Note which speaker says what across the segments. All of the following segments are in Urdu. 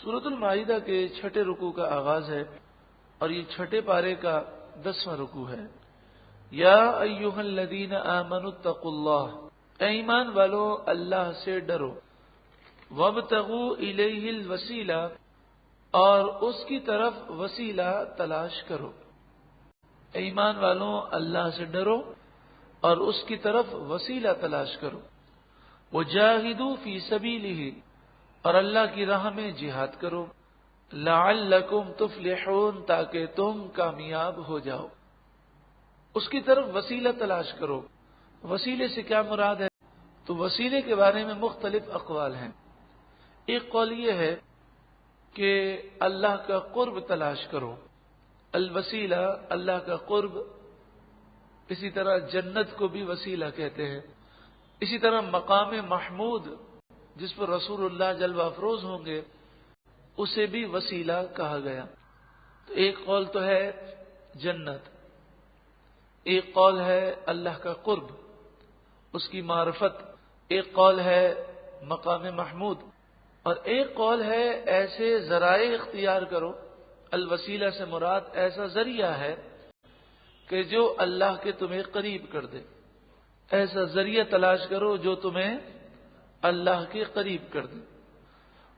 Speaker 1: سورۃ المائدہ کے چھٹے رکوع کا آغاز ہے اور یہ چھٹے پارے کا 10واں رکوع ہے۔ یا ایھا الذین آمنوا اتقوا اللہ، اے ایمان والو اللہ سے ڈرو، وابتغوا الیہ الوسیلہ، اور اس کی طرف وسیلہ تلاش کرو۔ اے ایمان والو اللہ سے ڈرو اور اس کی طرف وسیلہ تلاش کرو۔ وجاہدوا فی سبیلہ، اور اللہ کی راہ میں جہاد کرو۔ لعلکم تفلحون، تاکہ تم کامیاب ہو جاؤ۔ اس کی طرف وسیلہ تلاش کرو۔ وسیلے سے کیا مراد ہے؟ تو وسیلے کے بارے میں مختلف اقوال ہیں۔ ایک قول یہ ہے کہ اللہ کا قرب تلاش کرو، الوسیلہ اللہ کا قرب، اسی طرح جنت کو بھی وسیلہ کہتے ہیں، اسی طرح مقام محمود جس پر رسول اللہ جلوہ افروز ہوں گے اسے بھی وسیلہ کہا گیا۔ تو ایک قول تو ہے جنت، ایک قول ہے اللہ کا قرب، اس کی معرفت، ایک قول ہے مقام محمود، اور ایک قول ہے ایسے ذرائع اختیار کرو۔ الوسیلہ سے مراد ایسا ذریعہ ہے کہ جو اللہ کے تمہیں قریب کر دے، ایسا ذریعہ تلاش کرو جو تمہیں اللہ کے قریب کر دے۔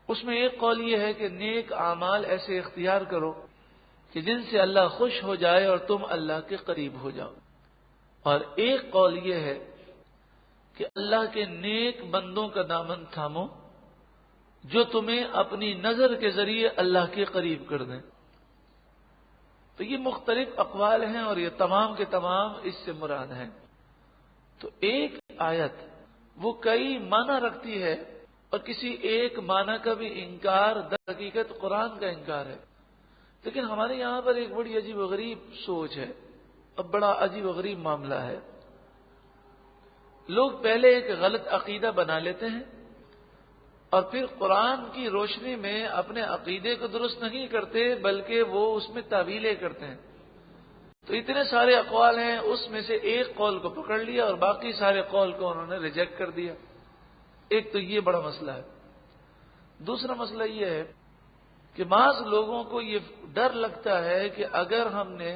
Speaker 1: اس میں ایک قول یہ ہے کہ نیک اعمال ایسے اختیار کرو کہ جن سے اللہ خوش ہو جائے اور تم اللہ کے قریب ہو جاؤ، اور ایک قول یہ ہے کہ اللہ کے نیک بندوں کا دامن تھامو جو تمہیں اپنی نظر کے ذریعے اللہ کے قریب کر دیں۔ تو یہ مختلف اقوال ہیں اور یہ تمام کے تمام اس سے مراد ہیں۔ تو ایک آیت وہ کئی معنی رکھتی ہے اور کسی ایک معنی کا بھی انکار در حقیقت قرآن کا انکار ہے۔ لیکن ہمارے یہاں پر ایک بڑی عجیب و غریب سوچ ہے، اب بڑا عجیب و غریب معاملہ ہے۔ لوگ پہلے ایک غلط عقیدہ بنا لیتے ہیں اور پھر قرآن کی روشنی میں اپنے عقیدے کو درست نہیں کرتے بلکہ وہ اس میں تعویلیں کرتے ہیں۔ تو اتنے سارے اقوال ہیں، اس میں سے ایک قول کو پکڑ لیا اور باقی سارے قول کو انہوں نے ریجیکٹ کر دیا۔ ایک تو یہ بڑا مسئلہ ہے۔ دوسرا مسئلہ یہ ہے کہ بعض لوگوں کو یہ ڈر لگتا ہے کہ اگر ہم نے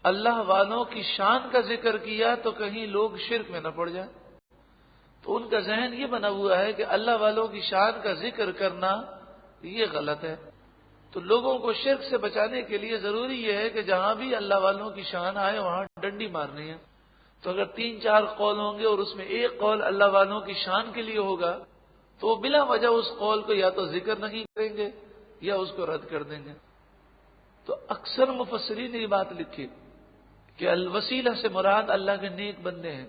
Speaker 1: اللہ والوں کی شان کا ذکر کیا تو کہیں لوگ شرک میں نہ پڑ جائیں، تو ان کا ذہن یہ بنا ہوا ہے کہ اللہ والوں کی شان کا ذکر کرنا یہ غلط ہے۔ تو لوگوں کو شرک سے بچانے کے لیے ضروری یہ ہے کہ جہاں بھی اللہ والوں کی شان آئے وہاں ڈنڈی مارنی ہے۔ تو اگر 3-4 قول ہوں گے اور اس میں ایک قول اللہ والوں کی شان کے لیے ہوگا تو وہ بلا وجہ اس قول کو یا تو ذکر نہیں کریں گے یا اس کو رد کر دیں گے۔ تو اکثر مفسرین نے یہ بات لکھی کہ الوسیلہ سے مراد اللہ کے نیک بندے ہیں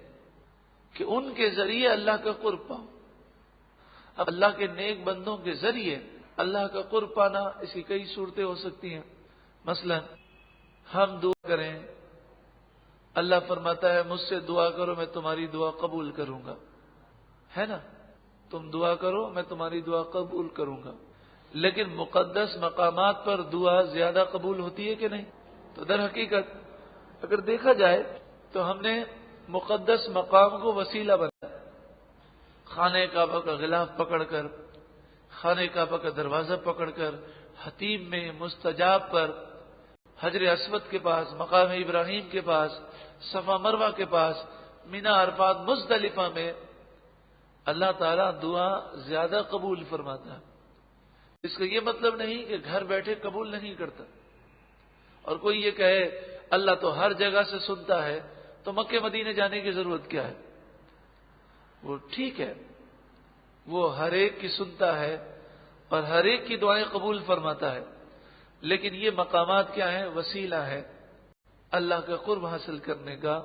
Speaker 1: کہ ان کے ذریعے اللہ کا قرب پاؤ۔ اب اللہ کے نیک بندوں کے ذریعے اللہ کا قرب پانا، اس کی کئی صورتیں ہو سکتی ہیں۔ مثلا ہم دعا کریں، اللہ فرماتا ہے مجھ سے دعا کرو میں تمہاری دعا قبول کروں گا، ہے نا؟ تم دعا کرو میں تمہاری دعا قبول کروں گا۔ لیکن مقدس مقامات پر دعا زیادہ قبول ہوتی ہے کہ نہیں؟ تو در حقیقت اگر دیکھا جائے تو ہم نے مقدس مقام کو وسیلہ بنایا، خانہ کعبہ کا غلاف پکڑ کر، خانہ کعبہ کا دروازہ پکڑ کر، حتیم میں مستجاب پر، حجر اسود کے پاس، مقام ابراہیم کے پاس، صفا مروہ کے پاس، مینا عرفات مزدلفہ میں اللہ تعالیٰ دعا زیادہ قبول فرماتا ہے۔ اس کا یہ مطلب نہیں کہ گھر بیٹھے قبول نہیں کرتا۔ اور کوئی یہ کہے اللہ تو ہر جگہ سے سنتا ہے تو مکہ مدینے جانے کی ضرورت کیا ہے؟ وہ ٹھیک ہے، وہ ہر ایک کی سنتا ہے اور ہر ایک کی دعائیں قبول فرماتا ہے، لیکن یہ مقامات کیا ہیں؟ وسیلہ ہے اللہ کا قرب حاصل کرنے کا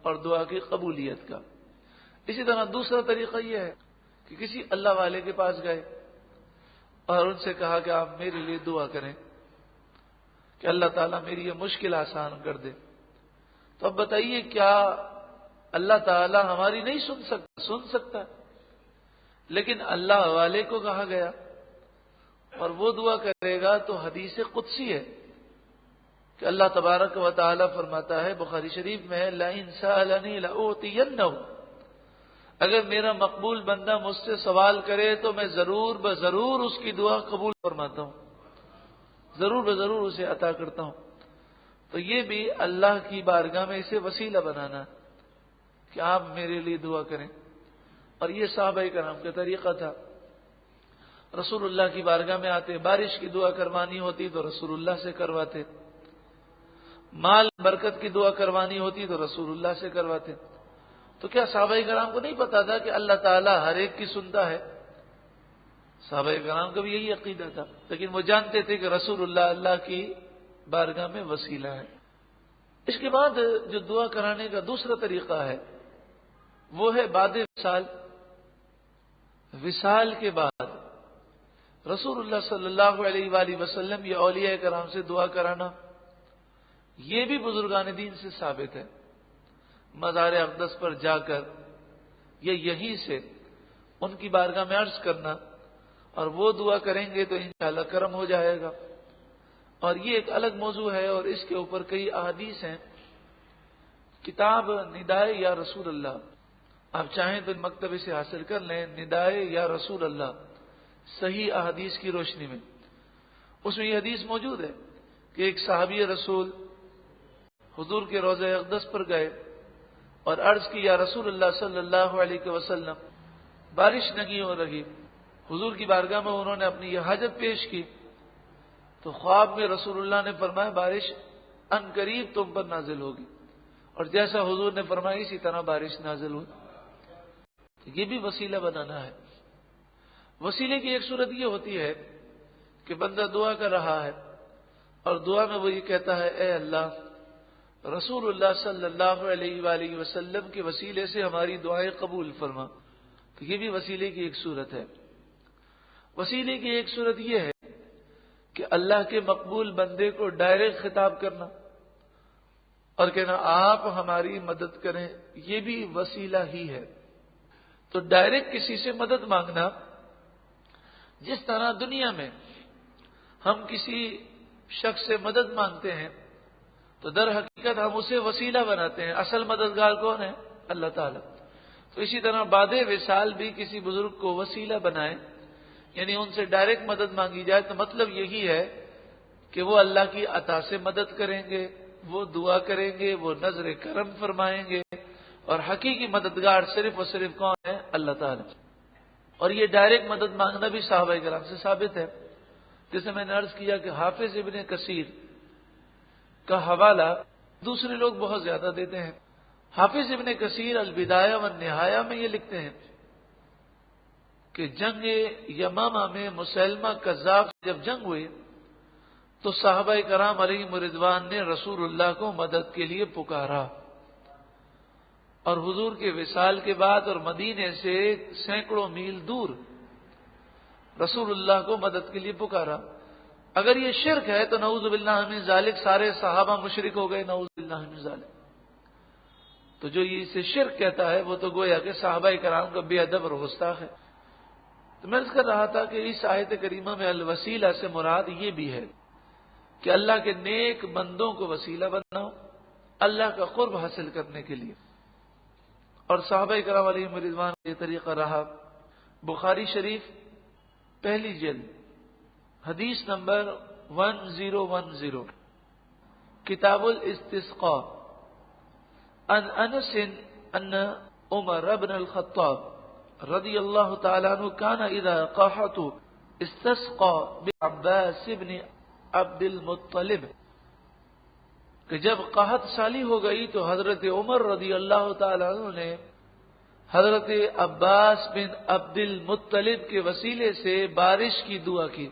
Speaker 1: اور دعا کی قبولیت کا۔ اسی طرح دوسرا طریقہ یہ ہے کہ کسی اللہ والے کے پاس گئے اور ان سے کہا کہ آپ میرے لیے دعا کریں کہ اللہ تعالیٰ میری یہ مشکل آسان کر دے۔ تو اب بتائیے کیا اللہ تعالیٰ ہماری نہیں سن سکتا؟ لیکن اللہ والے کو کہا گیا اور وہ دعا کرے گا تو حدیث قدسی ہے کہ اللہ تبارک و تعالیٰ فرماتا ہے، بخاری شریف میں ہے، لَئِن سَأَلَنِي لَأُعْطِيَنَّهُ، اگر میرا مقبول بندہ مجھ سے سوال کرے تو میں ضرور بضرور اس کی دعا قبول فرماتا ہوں، ضرور بضرور اسے عطا کرتا ہوں۔ تو یہ بھی اللہ کی بارگاہ میں اسے وسیلہ بنانا کہ آپ میرے لیے دعا کریں۔ اور یہ صحابہ کرام کا طریقہ تھا، رسول اللہ کی بارگاہ میں آتے، بارش کی دعا کروانی ہوتی تو رسول اللہ سے کرواتے، مال برکت کی دعا کروانی ہوتی تو رسول اللہ سے کرواتے۔ تو کیا صحابہ کرام کو نہیں پتا تھا کہ اللہ تعالیٰ ہر ایک کی سنتا ہے؟ صحابہ کرام کا بھی یہی عقیدہ تھا، لیکن وہ جانتے تھے کہ رسول اللہ اللہ کی بارگاہ میں وسیلہ ہے۔ اس کے بعد جو دعا کرانے کا دوسرا طریقہ ہے وہ ہے بعد وصال۔ وصال کے بعد رسول اللہ صلی اللہ علیہ وآلہ وسلم یا اولیاء کرام سے دعا کرانا، یہ بھی بزرگان دین سے ثابت ہے۔ مزار اقدس پر جا کر یا یہیں سے ان کی بارگاہ میں عرض کرنا اور وہ دعا کریں گے تو انشاءاللہ کرم ہو جائے گا۔ اور یہ ایک الگ موضوع ہے اور اس کے اوپر کئی احادیث ہیں۔ کتاب ندائے یا رسول اللہ، آپ چاہیں تو مکتبے سے حاصل کر لیں، ندائے یا رسول اللہ صحیح احادیث کی روشنی میں۔ اس میں یہ حدیث موجود ہے کہ ایک صحابی رسول حضور کے روضہ اقدس پر گئے اور عرض کی یا رسول اللہ صلی اللہ علیہ وسلم بارش نہیں ہو رہی۔ حضور کی بارگاہ میں انہوں نے اپنی یہ حاجت پیش کی تو خواب میں رسول اللہ نے فرمایا بارش ان قریب تم پر نازل ہوگی، اور جیسا حضور نے فرمایا اسی طرح بارش نازل ہوئی۔ یہ بھی وسیلہ بنانا ہے۔ وسیلے کی ایک صورت یہ ہوتی ہے کہ بندہ دعا کر رہا ہے اور دعا میں وہ یہ کہتا ہے اے اللہ، رسول اللہ صلی اللہ علیہ وآلہ وسلم کے وسیلے سے ہماری دعائیں قبول فرما۔ تو یہ بھی وسیلے کی ایک صورت ہے۔ وسیلے کی ایک صورت یہ ہے کہ اللہ کے مقبول بندے کو ڈائریکٹ خطاب کرنا اور کہنا آپ ہماری مدد کریں، یہ بھی وسیلہ ہی ہے۔ تو ڈائریکٹ کسی سے مدد مانگنا، جس طرح دنیا میں ہم کسی شخص سے مدد مانگتے ہیں تو در حقیقت ہم اسے وسیلہ بناتے ہیں، اصل مددگار کون ہے؟ اللہ تعالیٰ۔ تو اسی طرح بعد وصال بھی کسی بزرگ کو وسیلہ بنائے، یعنی ان سے ڈائریکٹ مدد مانگی جائے، تو مطلب یہی ہے کہ وہ اللہ کی عطا سے مدد کریں گے، وہ دعا کریں گے، وہ نظر کرم فرمائیں گے، اور حقیقی مددگار صرف اور صرف کون ہے؟ اللہ تعالیٰ۔ اور یہ ڈائریکٹ مدد مانگنا بھی صحابہ کرام سے ثابت ہے۔ جیسے میں نے عرض کیا کہ حافظ ابن کثیر کا حوالہ دوسرے لوگ بہت زیادہ دیتے ہیں۔ حافظ ابن کثیر البدایہ والنہایہ میں یہ لکھتے ہیں کہ جنگ یمامہ میں مسلمہ کذاب جب جنگ ہوئی تو صحابہ کرام علیہم رضوان نے رسول اللہ کو مدد کے لیے پکارا، اور حضور کے وصال کے بعد اور مدینے سے سینکڑوں میل دور رسول اللہ کو مدد کے لیے پکارا۔ اگر یہ شرک ہے تو نعوذ باللہ من ذالک سارے صحابہ مشرک ہو گئے، نعوذ باللہ من ذالک۔ تو جو یہ اسے شرک کہتا ہے وہ تو گویا کہ صحابہ کرام کا بے ادب اور گستاخ ہے۔ تو میں عرض کر رہا تھا کہ اس آیت کریمہ میں الوسیلہ سے مراد یہ بھی ہے کہ اللہ کے نیک بندوں کو وسیلہ بناؤ اللہ کا قرب حاصل کرنے کے لیے۔ اور صحابہ کرام علیہم رضوان کا یہ طریقہ رہا۔ بخاری شریف پہلی جلد حدیث نمبر 1010 کتاب الاستسقاء عن انس ان عمر بن الخطاب رضی اللہ تعالیٰ عنہ كان اذا قاحط استسقى بعباس بن عبد المطلب، کہ جب قحط سالی ہو گئی تو حضرت عمر رضی اللہ تعالیٰ عنہ نے حضرت عباس بن عبد المطلب کے وسیلے سے بارش کی دعا کی۔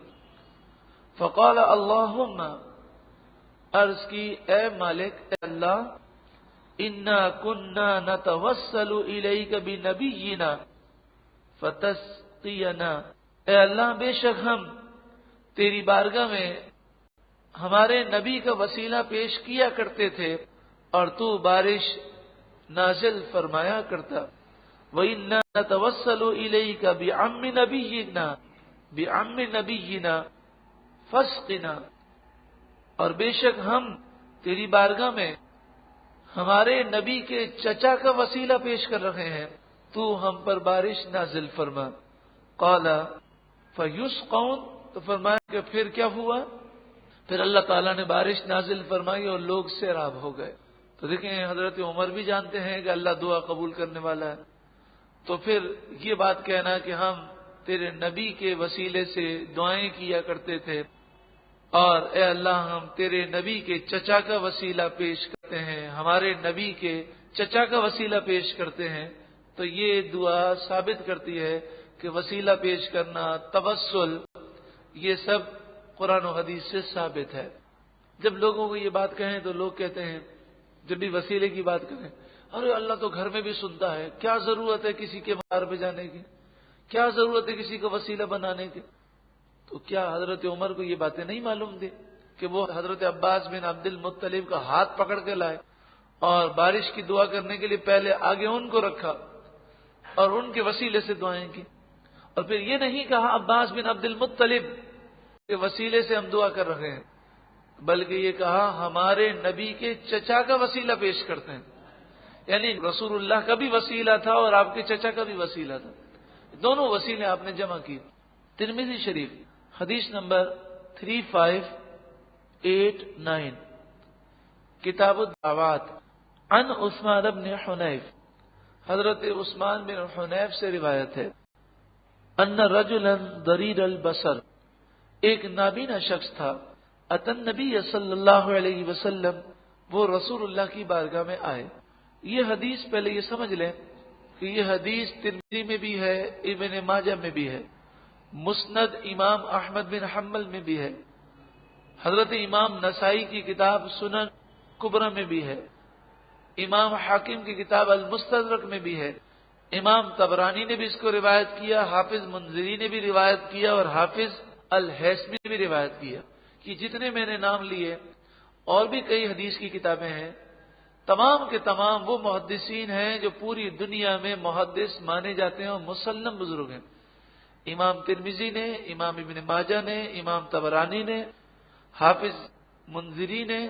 Speaker 1: فقال اللہم، عرض کی اے مالک، اے اللہ، انا کننا نتوسل الیک بنبینا فتسقینا، اے اللہ بے شک ہم تیری بارگاہ میں ہمارے نبی کا وسیلہ پیش کیا کرتے تھے اور تو بارش نازل فرمایا کرتا۔ وَإِنَّا نَتَوَسَّلُ إِلَيْكَ بِعَمِّ نَبِيِّنَا فَاسْقِنَا، اور بے شک ہم تیری بارگاہ میں ہمارے نبی کے چچا کا وسیلہ پیش کر رہے ہیں، تو ہم پر بارش نازل فرما۔ قال فیسقون، تو فرمایا کہ پھر کیا ہوا؟ پھر اللہ تعالیٰ نے بارش نازل فرمائی اور لوگ سیراب ہو گئے۔ تو دیکھیں حضرت عمر بھی جانتے ہیں کہ اللہ دعا قبول کرنے والا ہے، تو پھر یہ بات کہنا کہ ہم تیرے نبی کے وسیلے سے دعائیں کیا کرتے تھے، اور اے اللہ ہم تیرے نبی کے چچا کا وسیلہ پیش کرتے ہیں، ہمارے نبی کے چچا کا وسیلہ پیش کرتے ہیں، تو یہ دعا ثابت کرتی ہے کہ وسیلہ پیش کرنا، توسل، یہ سب قرآن و حدیث سے ثابت ہے۔ جب لوگوں کو یہ بات کہیں تو لوگ کہتے ہیں، جب بھی وسیلے کی بات کریں، ارے اللہ تو گھر میں بھی سنتا ہے، کیا ضرورت ہے کسی کے مزار پہ جانے کی، کیا ضرورت ہے کسی کو وسیلہ بنانے کی؟ تو کیا حضرت عمر کو یہ باتیں نہیں معلوم تھی کہ وہ حضرت عباس بن عبد المطلب کا ہاتھ پکڑ کے لائے اور بارش کی دعا کرنے کے لیے پہلے آگے ان کو رکھا اور ان کے وسیلے سے دعائیں کی، اور پھر یہ نہیں کہا عباس بن عبد المطلب کے وسیلے سے ہم دعا کر رہے ہیں، بلکہ یہ کہا ہمارے نبی کے چچا کا وسیلہ پیش کرتے ہیں، یعنی رسول اللہ کا بھی وسیلہ تھا اور آپ کے چچا کا بھی وسیلہ تھا، دونوں وسیلے آپ نے جمع کی۔ ترمذی شریف حدیث نمبر 3589 کتاب الدعوات عن عثمان بن حنیف، حضرت عثمان بن حنیف سے روایت ہے، ان رجلا ضریر البصر، ایک نابینا شخص تھا، اتن نبی صلی اللہ علیہ وسلم، وہ رسول اللہ کی بارگاہ میں آئے۔ یہ حدیث پہلے یہ سمجھ لیں کہ یہ حدیث ترمذی میں بھی ہے، ابن ماجہ میں بھی ہے، مسند امام احمد بن حنبل میں بھی ہے، حضرت امام نسائی کی کتاب سنن کبرى میں بھی ہے، امام حاکم کی کتاب المستدرک میں بھی ہے، امام طبرانی نے بھی اس کو روایت کیا، حافظ منذری نے بھی روایت کیا، اور حافظ الہیثمی نے بھی روایت کیا، کہ جتنے میں نے نام لیے اور بھی کئی حدیث کی کتابیں ہیں، تمام کے تمام وہ محدثین ہیں جو پوری دنیا میں محدث مانے جاتے ہیں اور مسلم بزرگ ہیں۔ امام ترمذی نے، امام ابن ماجہ نے، امام طبرانی نے، حافظ منذری نے،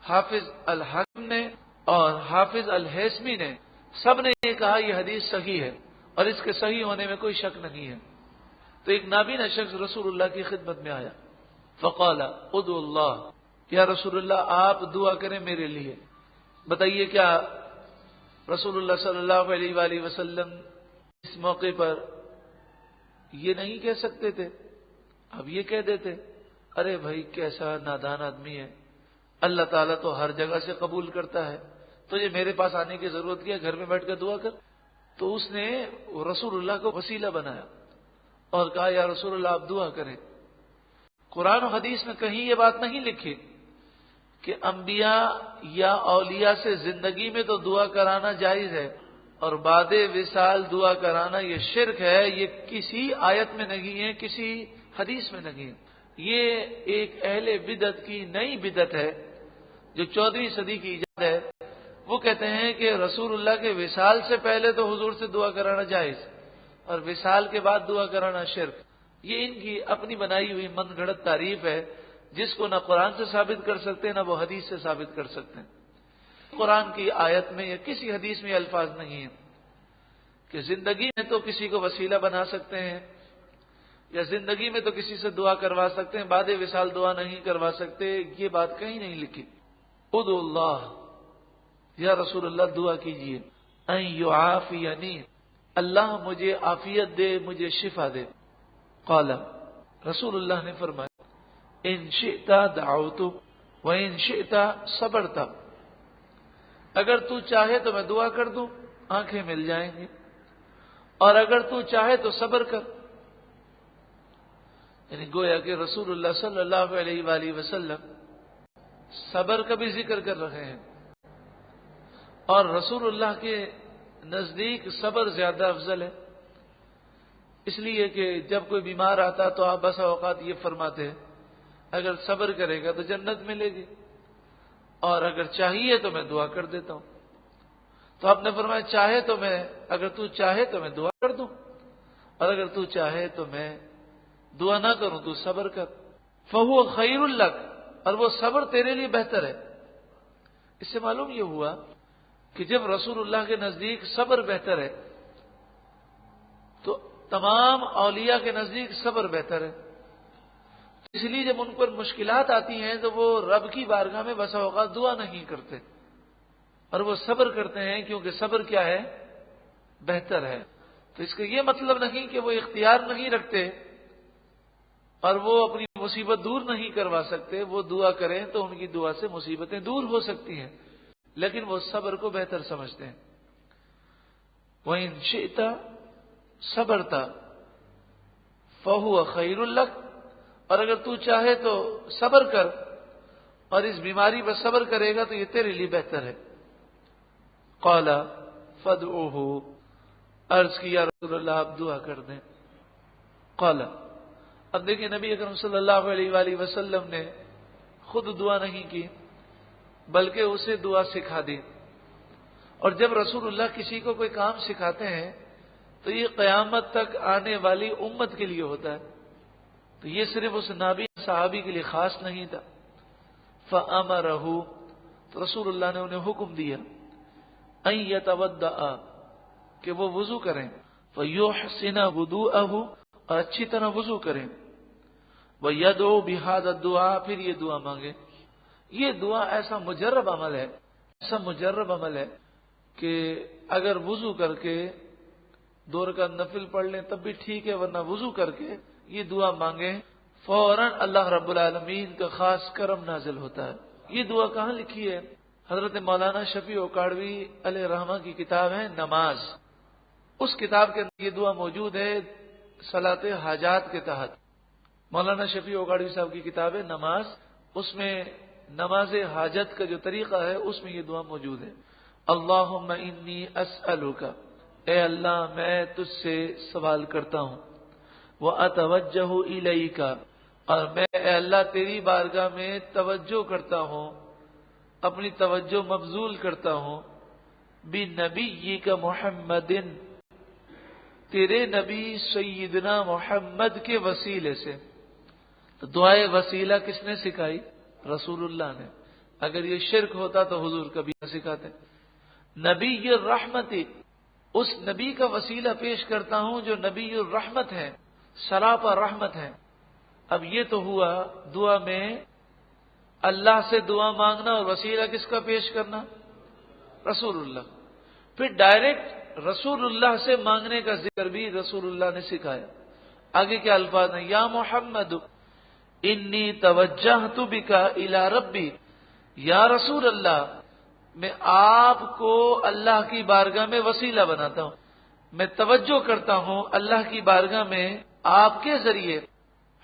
Speaker 1: حافظ الحاکم نے اور حافظ الہیثمی نے، سب نے یہ کہا یہ حدیث صحیح ہے اور اس کے صحیح ہونے میں کوئی شک نہیں ہے۔ تو ایک نابینا شخص رسول اللہ کی خدمت میں آیا، فقال ادعو اللہ، یا رسول اللہ آپ دعا کریں میرے لیے۔ بتائیے کیا رسول اللہ صلی اللہ علیہ وآلہ وسلم اس موقع پر یہ نہیں کہہ سکتے تھے؟ اب یہ کہہ دیتے، ارے بھائی کیسا نادان آدمی ہے، اللہ تعالیٰ تو ہر جگہ سے قبول کرتا ہے، تجھے میرے پاس آنے کی ضرورت کیا، گھر میں بیٹھ کر دعا کر۔ تو اس نے رسول اللہ کو وسیلہ بنایا اور کہا یا رسول اللہ آپ دعا کریں۔ قرآن و حدیث میں کہیں یہ بات نہیں لکھی کہ انبیاء یا اولیاء سے زندگی میں تو دعا کرانا جائز ہے اور بعد وصال دعا کرانا یہ شرک ہے، یہ کسی آیت میں نہیں ہے، کسی حدیث میں نہیں ہے۔ یہ ایک اہل بدعت کی نئی بدعت ہے جو 14ویں صدی کی ایجاد ہے۔ وہ کہتے ہیں کہ رسول اللہ کے وصال سے پہلے تو حضور سے دعا کرانا جائز اور وصال کے بعد دعا کرانا شرک۔ یہ ان کی اپنی بنائی ہوئی من گھڑت تعریف ہے جس کو نہ قرآن سے ثابت کر سکتے نہ وہ حدیث سے ثابت کر سکتے ہیں۔ قرآن کی آیت میں یا کسی حدیث میں یہ الفاظ نہیں ہیں کہ زندگی میں تو کسی کو وسیلہ بنا سکتے ہیں یا زندگی میں تو کسی سے دعا کروا سکتے ہیں، بعد وصال دعا نہیں کروا سکتے، یہ بات کہیں نہیں لکھی۔ ادعو اللہ، یا رسول اللہ دعا کیجئے، ان یعافینی، اللہ مجھے عافیت دے، مجھے شفا دے۔ قال، رسول اللہ نے فرمایا ان شئت دعوت وان شئت صبرت، اگر تو چاہے تو میں دعا کر دوں، آنکھیں مل جائیں گی، اور اگر تو چاہے تو صبر کر۔ یعنی گویا کہ رسول اللہ صلی اللہ علیہ وآلہ وسلم صبر کا بھی ذکر کر رہے ہیں، اور رسول اللہ کے نزدیک صبر زیادہ افضل ہے، اس لیے کہ جب کوئی بیمار آتا تو آپ بسا اوقات یہ فرماتے ہیں اگر صبر کرے گا تو جنت ملے گی، اور اگر چاہیے تو میں دعا کر دیتا ہوں۔ تو آپ نے فرمایا چاہے تو میں، اگر تو چاہے تو میں دعا کر دوں، اور اگر تو چاہے تو میں دعا نہ کروں، تو صبر کر۔ فہو خیر لک، اور وہ صبر تیرے لیے بہتر ہے۔ اس سے معلوم یہ ہوا کہ جب رسول اللہ کے نزدیک صبر بہتر ہے تمام اولیاء کے نزدیک صبر بہتر ہے. اس لیے جب ان پر مشکلات آتی ہیں تو وہ رب کی بارگاہ میں بسا اوقات دعا نہیں کرتے اور وہ صبر کرتے ہیں، کیونکہ صبر کیا ہے؟ بہتر ہے. تو اس کا یہ مطلب نہیں کہ وہ اختیار نہیں رکھتے اور وہ اپنی مصیبت دور نہیں کروا سکتے. وہ دعا کریں تو ان کی دعا سے مصیبتیں دور ہو سکتی ہیں، لیکن وہ صبر کو بہتر سمجھتے ہیں. وَإِن شِئْتَ صَبَرْتَ فَهُوَ خَيْرٌ لَكَ، اور اگر تو چاہے تو صبر کر اور اس بیماری پر صبر کرے گا تو یہ تیرے لیے بہتر ہے. قَالَ فَادْعُوهُ، عرض کی یا رسول اللہ آپ دعا کر دیں. قَالَ، اب دیکھیں نبی اکرم صلی اللہ علیہ وآلہ وسلم نے خود دعا نہیں کی بلکہ اسے دعا سکھا دی. اور جب رسول اللہ کسی کو کوئی کام سکھاتے ہیں تو یہ قیامت تک آنے والی امت کے لیے ہوتا ہے. تو یہ صرف اس نبی صحابی کے لیے خاص نہیں تھا. فَأَمَرَهُ، تو رسول اللہ نے انہیں حکم دیا أَن يَتَوَضَّأَ، کہ وہ وضو کریں. فَيُحْسِنَ وُضُوءَهُ، اور اچھی طرح وضو کریں. وَيَدْعُو بِهَذَا الدُّعَاء، پھر یہ دعا مانگے. یہ دعا ایسا مجرب عمل ہے، ایسا مجرب عمل ہے کہ اگر وضو کر کے 2 رکعت نفل پڑھ لیں تب بھی ٹھیک ہے، ورنہ وضو کر کے یہ دعا مانگیں فوراً اللہ رب العالمین کا خاص کرم نازل ہوتا ہے. یہ دعا کہاں لکھی ہے؟ حضرت مولانا شفیع اوکاڑوی علیہ رحمہ کی کتاب ہے نماز، اس کتاب کے اندر یہ دعا موجود ہے صلاۃ حاجات کے تحت. مولانا شفیع اوکاڑوی صاحب کی کتاب ہے نماز، اس میں نماز حاجت کا جو طریقہ ہے اس میں یہ دعا موجود ہے. اللہم انی اسألک، اے اللہ میں تجھ سے سوال کرتا ہوں. وَأَتَوَجَّهُ إِلَيْكَ، اور میں اے اللہ تیری بارگاہ میں توجہ کرتا ہوں، اپنی توجہ مبذول کرتا ہوں. بِنَبِيِّكَ مُحَمَّدٍ، تیرے نبی سیدنا محمد کے وسیلے سے. تو دعائے وسیلہ کس نے سکھائی؟ رسول اللہ نے. اگر یہ شرک ہوتا تو حضور کبھی نہ سکھاتے. نبی الرحمت، اس نبی کا وسیلہ پیش کرتا ہوں جو نبی الرحمت ہے، سراپا رحمت ہے. اب یہ تو ہوا دعا میں اللہ سے دعا مانگنا اور وسیلہ کس کا پیش کرنا؟ رسول اللہ. پھر ڈائریکٹ رسول اللہ سے مانگنے کا ذکر بھی رسول اللہ نے سکھایا. آگے کیا الفاظ ہیں؟ یا محمد انی توجہت بک الی ربی، یا رسول اللہ میں آپ کو اللہ کی بارگاہ میں وسیلہ بناتا ہوں، میں توجہ کرتا ہوں اللہ کی بارگاہ میں آپ کے ذریعے.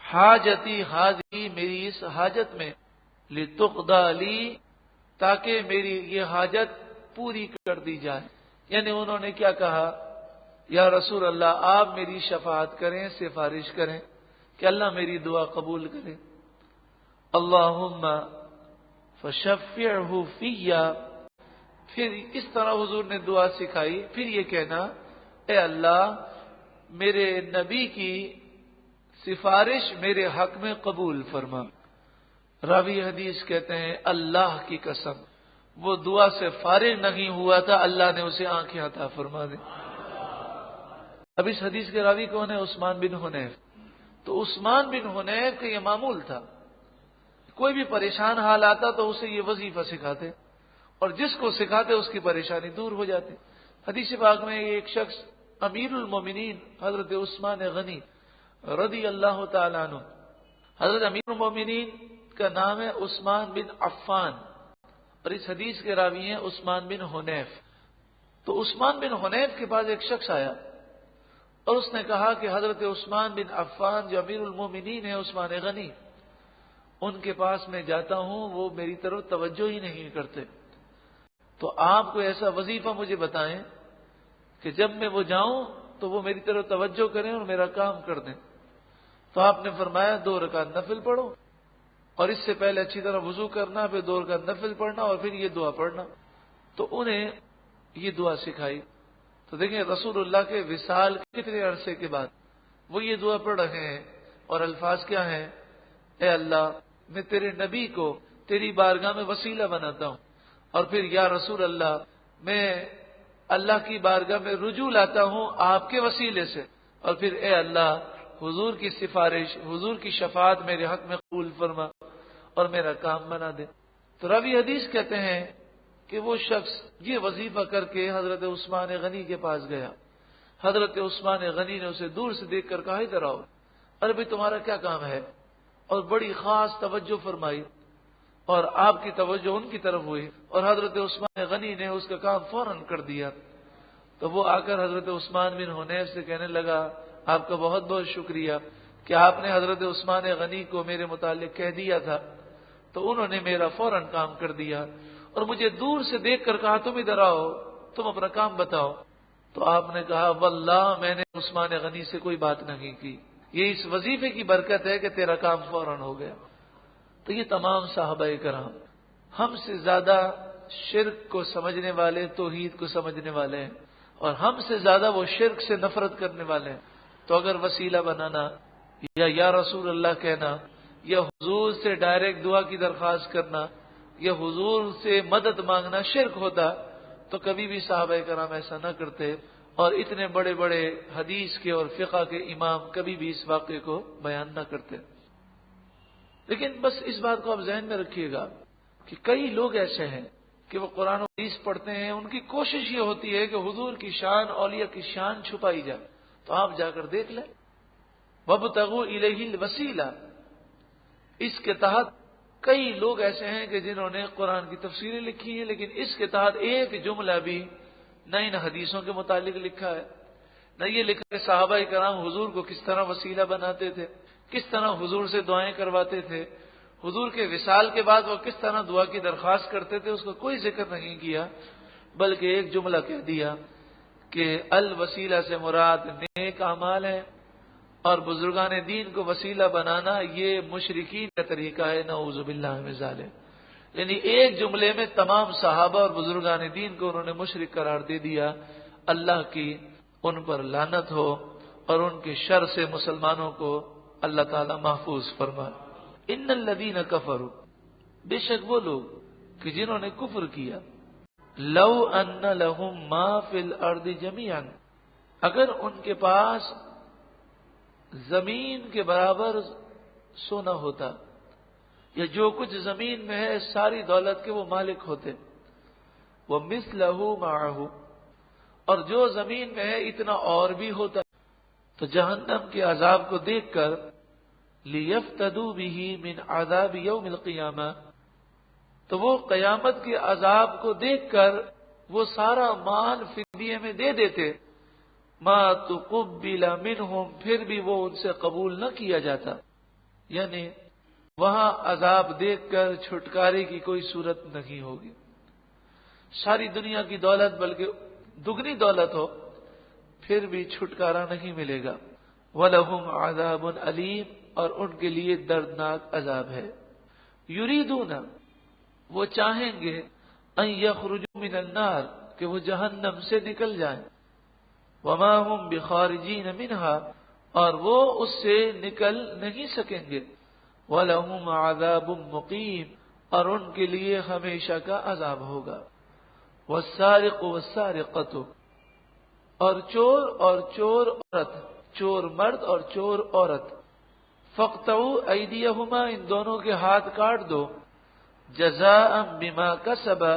Speaker 1: حاجتی حاضری، میری اس حاجت میں، لتقضی لی، تاکہ میری یہ حاجت پوری کر دی جائے. یعنی انہوں نے کیا کہا؟ یا رسول اللہ آپ میری شفاعت کریں، سفارش کریں کہ اللہ میری دعا قبول کرے. اللہم فشفعہ فیہ، پھر اس طرح حضور نے دعا سکھائی. پھر یہ کہنا اے اللہ میرے نبی کی سفارش میرے حق میں قبول فرما. راوی حدیث کہتے ہیں اللہ کی قسم وہ دعا سے فارغ نہیں ہوا تھا، اللہ نے اسے آنکھیں عطا فرما دی. اب اس حدیث کے راوی کون ہے؟ عثمان بن حنیف. تو عثمان بن حنیف کا یہ معمول تھا، کوئی بھی پریشان حال آتا تو اسے یہ وظیفہ سکھاتے اور جس کو سکھاتے اس کی پریشانی دور ہو جاتی. حدیث پاک میں ایک شخص امیر المومنین حضرت عثمان غنی رضی اللہ تعالیٰ عنہ، حضرت امیر المومنین کا نام ہے عثمان بن عفان اور اس حدیث کے راوی ہیں عثمان بن حنیف. تو عثمان بن حنیف کے پاس ایک شخص آیا اور اس نے کہا کہ حضرت عثمان بن عفان جو امیر المومنین ہیں عثمان غنی، ان کے پاس میں جاتا ہوں وہ میری طرف توجہ ہی نہیں کرتے، تو آپ کو ایسا وظیفہ مجھے بتائیں کہ جب میں وہ جاؤں تو وہ میری طرف توجہ کریں اور میرا کام کر دیں. تو آپ نے فرمایا 2 رکعت نفل پڑھو اور اس سے پہلے اچھی طرح وضو کرنا، پھر 2 رکعت نفل پڑھنا اور پھر یہ دعا پڑھنا. تو انہیں یہ دعا سکھائی. تو دیکھیں رسول اللہ کے وصال کتنے عرصے کے بعد وہ یہ دعا پڑھ رہے ہیں اور الفاظ کیا ہیں؟ اے اللہ میں تیرے نبی کو تیری بارگاہ میں وسیلہ بناتا ہوں، اور پھر یا رسول اللہ میں اللہ کی بارگاہ میں رجوع لاتا ہوں آپ کے وسیلے سے. اور پھر اے اللہ حضور کی سفارش، حضور کی شفاعت میرے حق میں قبول فرما اور میرا کام بنا دے۔ تو راوی حدیث کہتے ہیں کہ وہ شخص یہ وظیفہ کر کے حضرت عثمان غنی کے پاس گیا۔ حضرت عثمان غنی نے اسے دور سے دیکھ کر کہا ادھر آؤ، ارے بھائی تمہارا کیا کام ہے؟ اور بڑی خاص توجہ فرمائی اور آپ کی توجہ ان کی طرف ہوئی اور حضرت عثمان غنی نے اس کا کام فوراً کر دیا۔ تو وہ آ کر حضرت عثمان بن حنیف سے کہنے لگا آپ کا بہت بہت شکریہ کہ آپ نے حضرت عثمان غنی کو میرے متعلق کہہ دیا تھا تو انہوں نے میرا فوراً کام کر دیا اور مجھے دور سے دیکھ کر کہا تم ادھر آؤ، تم اپنا کام بتاؤ۔ تو آپ نے کہا واللہ میں نے عثمان غنی سے کوئی بات نہیں کی، یہ اس وظیفے کی برکت ہے کہ تیرا کام فوراً ہو گیا۔ تو یہ تمام صحابہ کرام ہم سے زیادہ شرک کو سمجھنے والے، توحید کو سمجھنے والے ہیں، اور ہم سے زیادہ وہ شرک سے نفرت کرنے والے ہیں۔ تو اگر وسیلہ بنانا یا رسول اللہ کہنا یا حضور سے ڈائریکٹ دعا کی درخواست کرنا یا حضور سے مدد مانگنا شرک ہوتا تو کبھی بھی صحابہ کرام ایسا نہ کرتے، اور اتنے بڑے بڑے حدیث کے اور فقہ کے امام کبھی بھی اس واقعے کو بیان نہ کرتے۔ لیکن بس اس بات کو آپ ذہن میں رکھیے گا کہ کئی لوگ ایسے ہیں کہ وہ قرآن و حدیث پڑھتے ہیں، ان کی کوشش یہ ہوتی ہے کہ حضور کی شان، اولیاء کی شان چھپائی جائے۔ تو آپ جا کر دیکھ لیں وَابْتَغُوا إِلَيْهِ الْوَسِيلَةَ، اس کے تحت کئی لوگ ایسے ہیں کہ جنہوں نے قرآن کی تفسیریں لکھی ہیں، لیکن اس کے تحت ایک جملہ بھی نہ ان حدیثوں کے متعلق لکھا ہے، نہ یہ لکھا کہ صحابہ کرام حضور کو کس طرح وسیلہ بناتے تھے، کس طرح حضور سے دعائیں کرواتے تھے، حضور کے وصال کے بعد وہ کس طرح دعا کی درخواست کرتے تھے، اس کا کوئی ذکر نہیں کیا، بلکہ ایک جملہ کہہ دیا کہ الوسیلہ سے مراد نیک اعمال ہے، اور بزرگان دین کو وسیلہ بنانا یہ مشرکین کا طریقہ ہے، نعوذ باللہ من ذالک۔ یعنی ایک جملے میں تمام صحابہ اور بزرگان دین کو انہوں نے مشرک قرار دے دیا۔ اللہ کی ان پر لعنت ہو اور ان کے شر سے مسلمانوں کو اللہ تعالی محفوظ فرمائے۔ ان الذین کفروا، بے شک وہ لوگ کہ جنہوں نے کفر کیا، لو ان لہم ما فی الارض جمیعا، اگر ان کے پاس زمین کے برابر سونا ہوتا یا جو کچھ زمین میں ہے ساری دولت کے وہ مالک ہوتے، وَمِثْلَهُ مَعَهُ، اور جو زمین میں ہے اتنا اور بھی ہوتا، تو جہنم کے عذاب کو دیکھ کر لِيَفْتَدُوا بِهِ مِنْ عَذَابِ يَوْمِ الْقِيَامَةِ، تو وہ قیامت کے عذاب کو دیکھ کر وہ سارا مال فدیے میں دے دیتے، ما تقبل منہم، پھر بھی وہ ان سے قبول نہ کیا جاتا، یعنی وہاں عذاب دیکھ کر چھٹکارے کی کوئی صورت نہیں ہوگی۔ ساری دنیا کی دولت بلکہ دگنی دولت ہو پھر بھی چھٹکارا نہیں ملے گا۔ وَلَهُمْ عَذَابٌ أَلِيمٌ، اور ان کے لیے دردناک عذاب ہے۔ یریدون، وہ چاہیں گے، ان یخرجوا من النار، کہ وہ جہنم سے نکل جائیں، وما هم بخارجین منها، اور وہ اس سے نکل نہیں سکیں گے، وَلَهُمْ عَذَابٌ مُقِيمٌ، اور ان کے لیے ہمیشہ کا عذاب ہوگا۔ وَالسَّارِقُ وَالسَّارِقَةُ، اور چور عورت، چور مرد اور چور عورت، فَاقْطَعُوا أَيْدِيَهُمَا، ان دونوں کے ہاتھ کاٹ دو، جَزَاءً بِمَا كَسَبَا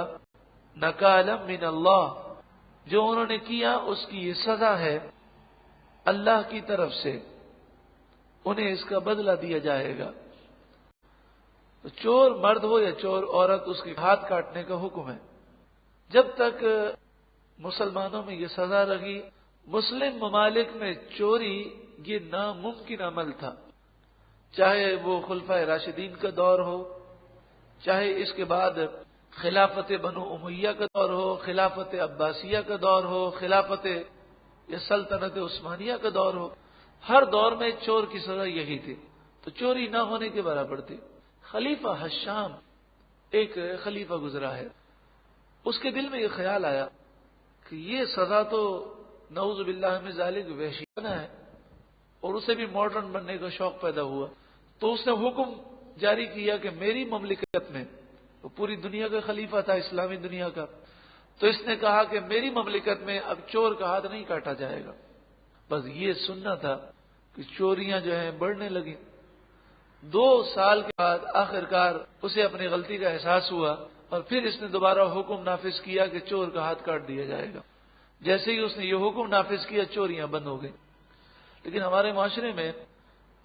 Speaker 1: نَكَالًا مِّنَ اللَّهِ، جو انہوں نے کیا اس کی یہ سزا ہے اللہ کی طرف سے، انہیں اس کا بدلہ دیا جائے گا۔ تو چور مرد ہو یا چور عورت، اس کے ہاتھ کاٹنے کا حکم ہے۔ جب تک مسلمانوں میں یہ سزا رہی، مسلم ممالک میں چوری یہ ناممکن عمل تھا، چاہے وہ خلفائے راشدین کا دور ہو، چاہے اس کے بعد خلافت بنو امیہ کا دور ہو، خلافت عباسیہ کا دور ہو، خلافت یا سلطنت عثمانیہ کا دور ہو، ہر دور میں چور کی سزا یہی تھی، تو چوری نہ ہونے کے برابر تھی۔ خلیفہ حشام ایک خلیفہ گزرا ہے، اس کے دل میں یہ خیال آیا کہ یہ سزا تو نعوذ باللہ من ذالک وحشیانہ ہے، اور اسے بھی ماڈرن بننے کا شوق پیدا ہوا، تو اس نے حکم جاری کیا کہ میری مملکت میں، وہ پوری دنیا کا خلیفہ تھا اسلامی دنیا کا، تو اس نے کہا کہ میری مملکت میں اب چور کا ہاتھ نہیں کاٹا جائے گا، بس یہ سننا تھا کہ چوریاں جو ہیں بڑھنے لگیں. 2 سال کے بعد آخرکار اسے اپنی غلطی کا احساس ہوا اور پھر اس نے دوبارہ حکم نافذ کیا کہ چور کا ہاتھ کاٹ دیا جائے گا. جیسے ہی اس نے یہ حکم نافذ کیا چوریاں بند ہو گئیں. لیکن ہمارے معاشرے میں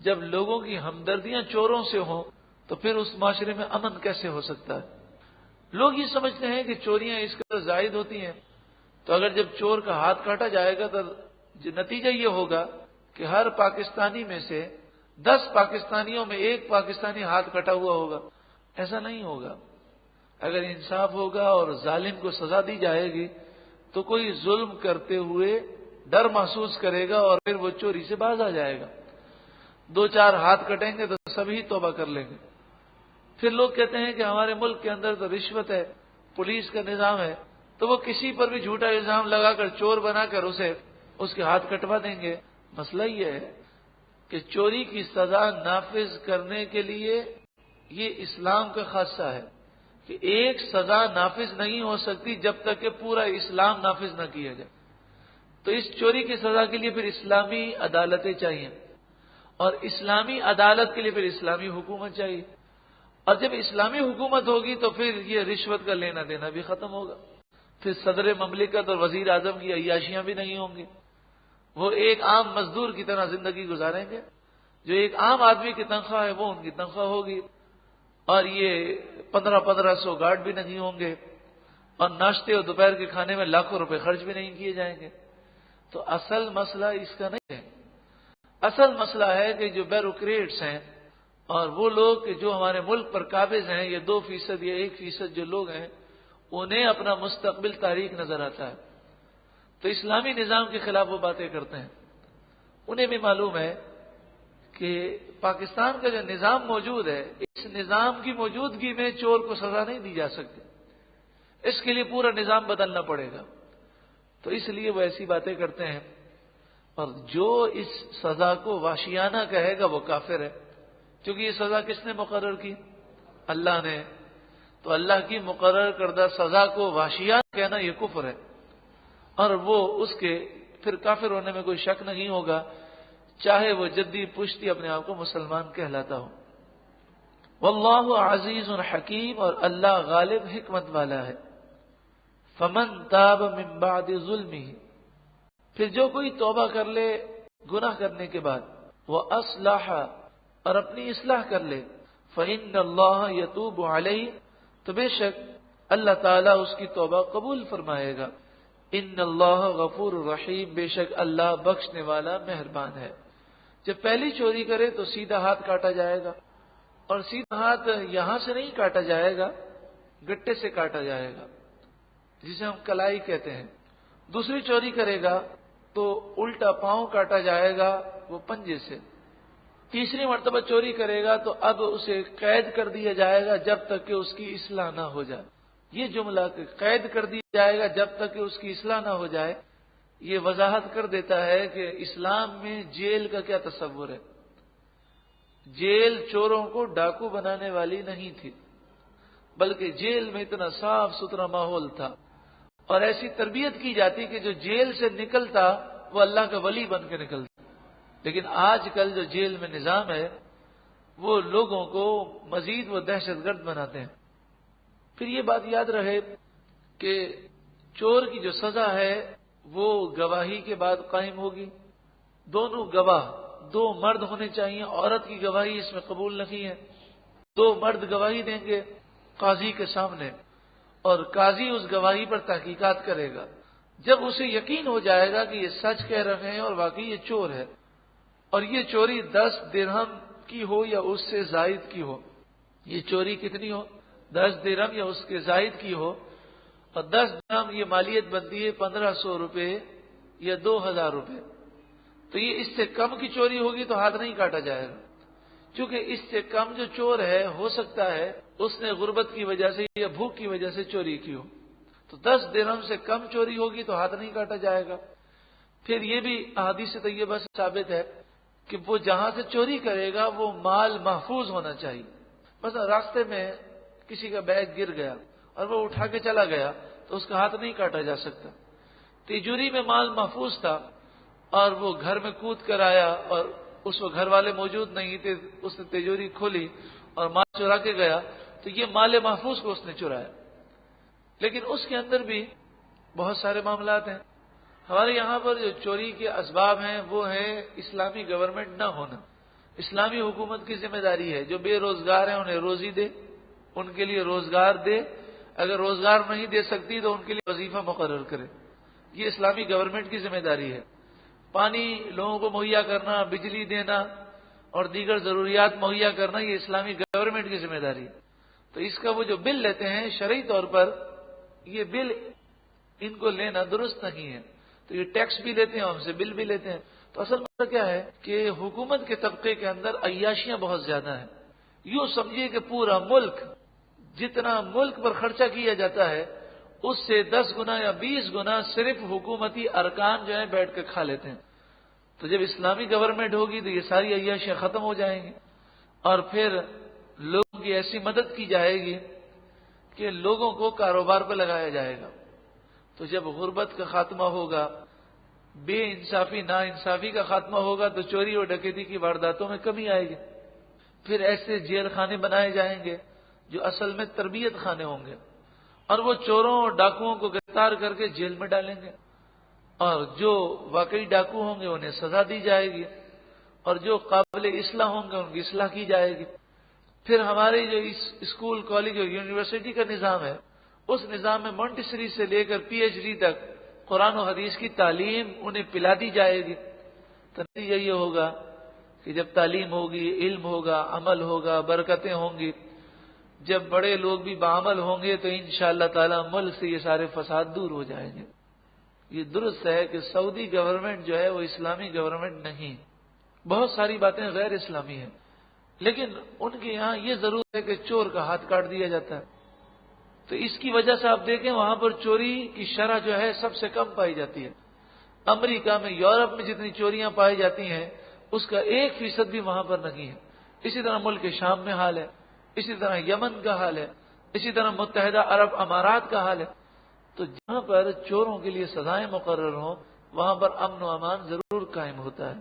Speaker 1: جب لوگوں کی ہمدردیاں چوروں سے ہوں تو پھر اس معاشرے میں امن کیسے ہو سکتا ہے؟ لوگ یہ سمجھتے ہیں کہ چوریاں اس قدر زائد ہوتی ہیں تو اگر جب چور کا ہاتھ کاٹا جائے گا تو نتیجہ یہ ہوگا کہ ہر پاکستانی میں سے 10 پاکستانیوں میں 1 پاکستانی ہاتھ کٹا ہوا ہوگا. ایسا نہیں ہوگا. اگر انصاف ہوگا اور ظالم کو سزا دی جائے گی تو کوئی ظلم کرتے ہوئے ڈر محسوس کرے گا اور پھر وہ چوری سے باز آ جائے گا. 2-4 ہاتھ کٹیں گے تو سبھی توبہ کر لیں گے. پھر لوگ کہتے ہیں کہ ہمارے ملک کے اندر تو رشوت ہے، پولیس کا نظام ہے، تو وہ کسی پر بھی جھوٹا الزام لگا کر چور بنا کر اس کے ہاتھ کٹوا دیں گے. مسئلہ یہ ہے کہ چوری کی سزا نافذ کرنے کے لیے یہ اسلام کا خاصہ ہے کہ ایک سزا نافذ نہیں ہو سکتی جب تک کہ پورا اسلام نافذ نہ کیا جائے. تو اس چوری کی سزا کے لیے پھر اسلامی عدالتیں چاہیے اور اسلامی عدالت کے لیے پھر اسلامی حکومت چاہیے. اور جب اسلامی حکومت ہوگی تو پھر یہ رشوت کا لینا دینا بھی ختم ہوگا. پھر صدر مملکت اور وزیر اعظم کی عیاشیاں بھی نہیں ہوں گی. وہ ایک عام مزدور کی طرح زندگی گزاریں گے. جو ایک عام آدمی کی تنخواہ ہے وہ ان کی تنخواہ ہوگی. اور یہ 1500 گارڈ بھی نہیں ہوں گے اور ناشتے اور دوپہر کے کھانے میں لاکھوں روپے خرچ بھی نہیں کیے جائیں گے. تو اصل مسئلہ اس کا نہیں ہے. اصل مسئلہ ہے کہ جو بیوروکریٹس ہیں اور وہ لوگ کہ جو ہمارے ملک پر قابض ہیں، یہ 2% یا 1% جو لوگ ہیں، انہیں اپنا مستقبل تاریک نظر آتا ہے. تو اسلامی نظام کے خلاف وہ باتیں کرتے ہیں. انہیں بھی معلوم ہے کہ پاکستان کا جو نظام موجود ہے، اس نظام کی موجودگی میں چور کو سزا نہیں دی جا سکتی. اس کے لیے پورا نظام بدلنا پڑے گا. تو اس لیے وہ ایسی باتیں کرتے ہیں. اور جو اس سزا کو وحشیانہ کہے گا وہ کافر ہے. کیونکہ یہ سزا کس نے مقرر کی؟ اللہ نے. تو اللہ کی مقرر کردہ سزا کو وحشیانہ کہنا یہ کفر ہے. اور وہ اس کے پھر کافر ہونے میں کوئی شک نہیں ہوگا، چاہے وہ جدی پشتی اپنے آپ کو مسلمان کہلاتا ہو. واللہ عزیز حکیم، اور اللہ غالب حکمت والا ہے. فمن تاب من بعد ظلمہ، پھر جو کوئی توبہ کر لے گناہ کرنے کے بعد، وہ اصلح، اور اپنی اصلاح کر لے، فإن اللہ یتوب علیہ، تو بے شک اللہ تعالیٰ اس کی توبہ قبول فرمائے گا. ان اللہ غفور رحیم، بے شک اللہ بخشنے والا مہربان ہے. جب پہلی چوری کرے تو سیدھا ہاتھ کاٹا جائے گا، اور سیدھا ہاتھ یہاں سے نہیں کاٹا جائے گا، گٹے سے کاٹا جائے گا جسے ہم کلائی کہتے ہیں. دوسری چوری کرے گا تو الٹا پاؤں کاٹا جائے گا، وہ پنجے سے. تیسری مرتبہ چوری کرے گا تو اب اسے قید کر دیا جائے گا جب تک کہ اس کی اصلاح نہ ہو جائے. یہ جملہ کہ قید کر دیا جائے گا جب تک کہ اس کی اصلاح نہ ہو جائے، یہ وضاحت کر دیتا ہے کہ اسلام میں جیل کا کیا تصور ہے. جیل چوروں کو ڈاکو بنانے والی نہیں تھی، بلکہ جیل میں اتنا صاف ستھرا ماحول تھا اور ایسی تربیت کی جاتی کہ جو جیل سے نکلتا وہ اللہ کا ولی بن کے نکلتا. لیکن آج کل جو جیل میں نظام ہے وہ لوگوں کو مزید وہ دہشت گرد بناتے ہیں. پھر یہ بات یاد رہے کہ چور کی جو سزا ہے وہ گواہی کے بعد قائم ہوگی. دونوں گواہ، 2 مرد ہونے چاہیے. عورت کی گواہی اس میں قبول نہیں ہے. 2 مرد گواہی دیں گے قاضی کے سامنے، اور قاضی اس گواہی پر تحقیقات کرے گا. جب اسے یقین ہو جائے گا کہ یہ سچ کہہ رہے ہیں اور واقعی یہ چور ہے، اور یہ چوری 10 درہم کی ہو یا اس سے زائد کی ہو، یہ چوری کتنی ہو، 10 درہم یا اس کے زائد کی ہو، اور 10 درہم یہ مالیت بنتی ہے 1500 روپے یا 2000 روپے، تو یہ اس سے کم کی چوری ہوگی تو ہاتھ نہیں کاٹا جائے گا. کیونکہ اس سے کم جو چور ہے ہو سکتا ہے اس نے غربت کی وجہ سے یا بھوک کی وجہ سے چوری کی ہو. تو 10 درہم سے کم چوری ہوگی تو ہاتھ نہیں کاٹا جائے گا. پھر یہ بھی احادیث طیبہ سے ثابت ہے کہ وہ جہاں سے چوری کرے گا وہ مال محفوظ ہونا چاہیے. مثلا راستے میں کسی کا بیگ گر گیا اور وہ اٹھا کے چلا گیا تو اس کا ہاتھ نہیں کاٹا جا سکتا. تجوری میں مال محفوظ تھا اور وہ گھر میں کود کر آیا اور اس وقت گھر والے موجود نہیں تھے، اس نے تجوری کھولی اور مال چرا کے گیا، تو یہ مال محفوظ کو اس نے چرایا۔ لیکن اس کے اندر بھی بہت سارے معاملات ہیں۔ ہمارے یہاں پر جو چوری کے اسباب ہیں وہ ہے اسلامی گورنمنٹ نہ ہونا۔ اسلامی حکومت کی ذمہ داری ہے جو بے روزگار ہیں انہیں روزی دے، ان کے لیے روزگار دے، اگر روزگار نہیں دے سکتی تو ان کے لیے وظیفہ مقرر کرے، یہ اسلامی گورنمنٹ کی ذمہ داری ہے۔ پانی لوگوں کو مہیا کرنا، بجلی دینا اور دیگر ضروریات مہیا کرنا یہ اسلامی گورنمنٹ کی ذمہ داری ہے۔ تو اس کا وہ جو بل لیتے ہیں شرعی طور پر، یہ بل ان کو لینا درست نہیں ہے، تو یہ ٹیکس بھی لیتے ہیں، ہم سے بل بھی لیتے ہیں۔ تو اصل مسئلہ کیا ہے کہ حکومت کے طبقے کے اندر عیاشیاں بہت زیادہ ہیں۔ یوں سمجھیے کہ پورا ملک، جتنا ملک پر خرچہ کیا جاتا ہے اس سے 10 گنا یا 20 گنا صرف حکومتی ارکان جو ہیں بیٹھ کے کھا لیتے ہیں۔ تو جب اسلامی گورنمنٹ ہوگی تو یہ ساری عیاشیاں ختم ہو جائیں گی، اور پھر لوگوں کی ایسی مدد کی جائے گی کہ لوگوں کو کاروبار پہ لگایا جائے گا۔ تو جب غربت کا خاتمہ ہوگا، بے انصافی نا انصافی کا خاتمہ ہوگا، تو چوری اور ڈکیتی کی وارداتوں میں کمی آئے گی۔ پھر ایسے جیل خانے بنائے جائیں گے جو اصل میں تربیت خانے ہوں گے، اور وہ چوروں اور ڈاکوؤں کو گرفتار کر کے جیل میں ڈالیں گے، اور جو واقعی ڈاکو ہوں گے انہیں سزا دی جائے گی، اور جو قابل اصلاح ہوں گے ان کی اصلاح کی جائے گی۔ پھر ہمارے جو اسکول، کالج اور یونیورسٹی کا نظام ہے، اس نظام میں مونٹیسری سے لے کر پی ایچ ڈی تک قرآن و حدیث کی تعلیم انہیں پلا دی جائے گی۔ تو نتیجہ یہ ہوگا کہ جب تعلیم ہوگی، علم ہوگا، عمل ہوگا، برکتیں ہوں گی، جب بڑے لوگ بھی بعمل ہوں گے تو انشاءاللہ تعالی ملک سے یہ سارے فساد دور ہو جائیں گے۔ یہ درست ہے کہ سعودی گورنمنٹ جو ہے وہ اسلامی گورنمنٹ نہیں، بہت ساری باتیں غیر اسلامی ہیں، لیکن ان کے یہاں یہ ضرور ہے کہ چور کا ہاتھ کاٹ دیا جاتا ہے۔ تو اس کی وجہ سے آپ دیکھیں وہاں پر چوری کی شرح جو ہے سب سے کم پائی جاتی ہے۔ امریکہ میں، یورپ میں جتنی چوریاں پائی جاتی ہیں اس کا 1% بھی وہاں پر نہیں ہے۔ اسی طرح ملک شام میں حال ہے، اسی طرح یمن کا حال ہے، اسی طرح متحدہ عرب امارات کا حال ہے۔ تو جہاں پر چوروں کے لیے سزائیں مقرر ہوں وہاں پر امن و امان ضرور قائم ہوتا ہے۔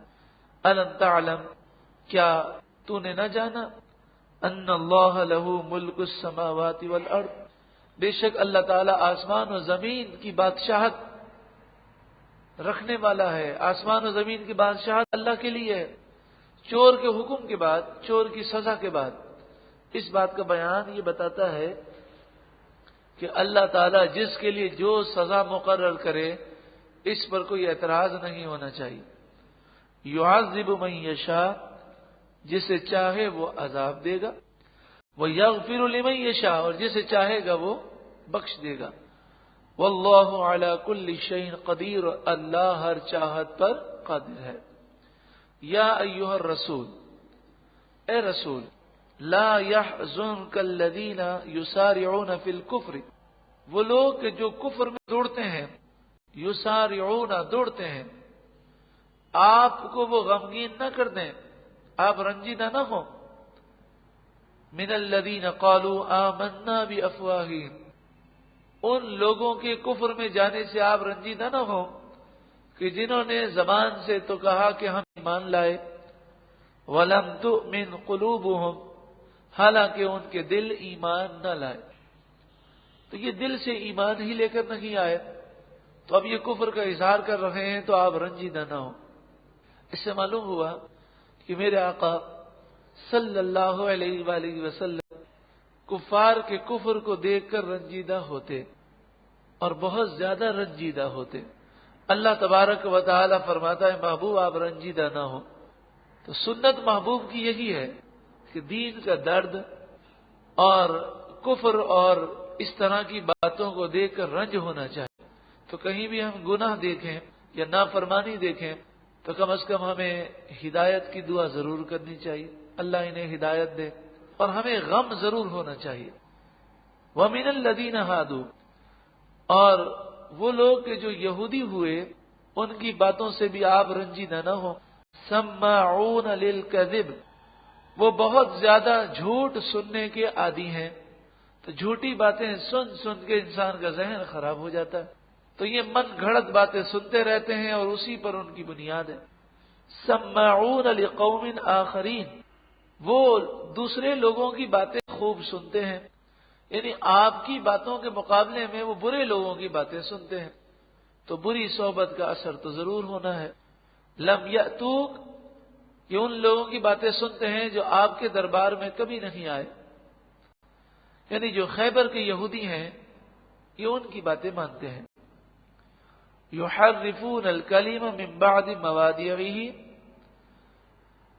Speaker 1: الم تعلم، کیا تو نے نہ جانا، ان اللہ لہ ملک السماوات والارض، بے شک اللہ تعالی آسمان و زمین کی بادشاہت رکھنے والا ہے۔ آسمان و زمین کی بادشاہت اللہ کے لیے ہے۔ چور کے حکم کے بعد، چور کی سزا کے بعد اس بات کا بیان یہ بتاتا ہے کہ اللہ تعالیٰ جس کے لیے جو سزا مقرر کرے اس پر کوئی اعتراض نہیں ہونا چاہیے۔ یعذب من یشاء، جسے چاہے وہ عذاب دے گا، وَيَغْفِرُ لِمَن يَشَاءُ، اور جسے چاہے گا وہ بخش دے گا۔ وَاللَّهُ عَلَى كُلِّ شَيْءٍ قَدِيرٌ، اللہ ہر چاہت پر قادر ہے۔ یا ایھا الرسول، اے رسول، لا يحزنك الذين يسارعون في الكفر، وہ لوگ کہ جو کفر میں دوڑتے ہیں، یسارعون دوڑتے ہیں، آپ کو وہ غمگین نہ کر دیں، آپ رنجیدہ نہ ہوں۔ من الذین قالوا آمنا بافواہہم، ان لوگوں کے کفر میں جانے سے آپ رنجیدہ نہ ہوں کہ جنہوں نے زبان سے تو کہا کہ ہم ایمان لائے، ولم تؤمن قلوبہم، حالانکہ ان کے دل ایمان نہ لائے۔ تو یہ دل سے ایمان ہی لے کر نہیں آئے تو اب یہ کفر کا اظہار کر رہے ہیں تو آپ رنجیدہ نہ ہوں۔ اس سے معلوم ہوا کہ میرے آقا صلی اللہ علیہ وآلہ وسلم کفار کے کفر کو دیکھ کر رنجیدہ ہوتے اور بہت زیادہ رنجیدہ ہوتے۔ اللہ تبارک و تعالی فرماتا ہے محبوب آپ رنجیدہ نہ ہو۔ تو سنت محبوب کی یہی ہے کہ دین کا درد اور کفر اور اس طرح کی باتوں کو دیکھ کر رنج ہونا چاہیے۔ تو کہیں بھی ہم گناہ دیکھیں یا نافرمانی دیکھیں تو کم از کم ہمیں ہدایت کی دعا ضرور کرنی چاہیے، اللہ انہیں ہدایت دے، اور ہمیں غم ضرور ہونا چاہیے۔ وَمِنَ الَّذِينَ هَادُوا، اور وہ لوگ کہ جو یہودی ہوئے ان کی باتوں سے بھی آپ رنجیدہ نہ ہوں۔ سَمَّاعُونَ لِلْكَذِبِ، وہ بہت زیادہ جھوٹ سننے کے عادی ہیں، تو جھوٹی باتیں سن سن کے انسان کا ذہن خراب ہو جاتا ہے۔ تو یہ من گھڑت باتیں سنتے رہتے ہیں اور اسی پر ان کی بنیاد ہے۔ سماعون لقوم آخرین، وہ دوسرے لوگوں کی باتیں خوب سنتے ہیں، یعنی آپ کی باتوں کے مقابلے میں وہ برے لوگوں کی باتیں سنتے ہیں، تو بری صحبت کا اثر تو ضرور ہونا ہے۔ لم یأتوک، یہ ان لوگوں کی باتیں سنتے ہیں جو آپ کے دربار میں کبھی نہیں آئے، یعنی جو خیبر کے یہودی ہیں یہ ان کی باتیں مانتے ہیں۔ یحرفون الکلم من بعد مواضعہ،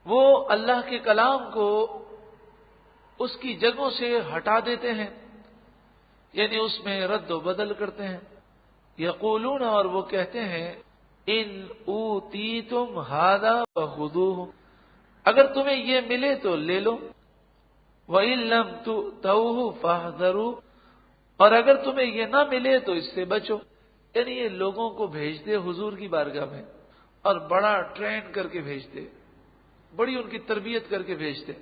Speaker 1: وہ اللہ کے کلام کو اس کی جگہوں سے ہٹا دیتے ہیں، یعنی اس میں رد و بدل کرتے ہیں۔ یقولون، اور وہ کہتے ہیں، ان اوتیتم ھذا فخذوہ، اگر تمہیں یہ ملے تو لے لو، وَإِن لَّمْ تُؤْتَوْهُ فَاحْذَرُوا، اور اگر تمہیں یہ نہ ملے تو اس سے بچو۔ یعنی یہ لوگوں کو بھیجتے حضور کی بارگاہ میں اور بڑا ٹرین کر کے بھیجتے، بڑی ان کی تربیت کر کے بھیجتے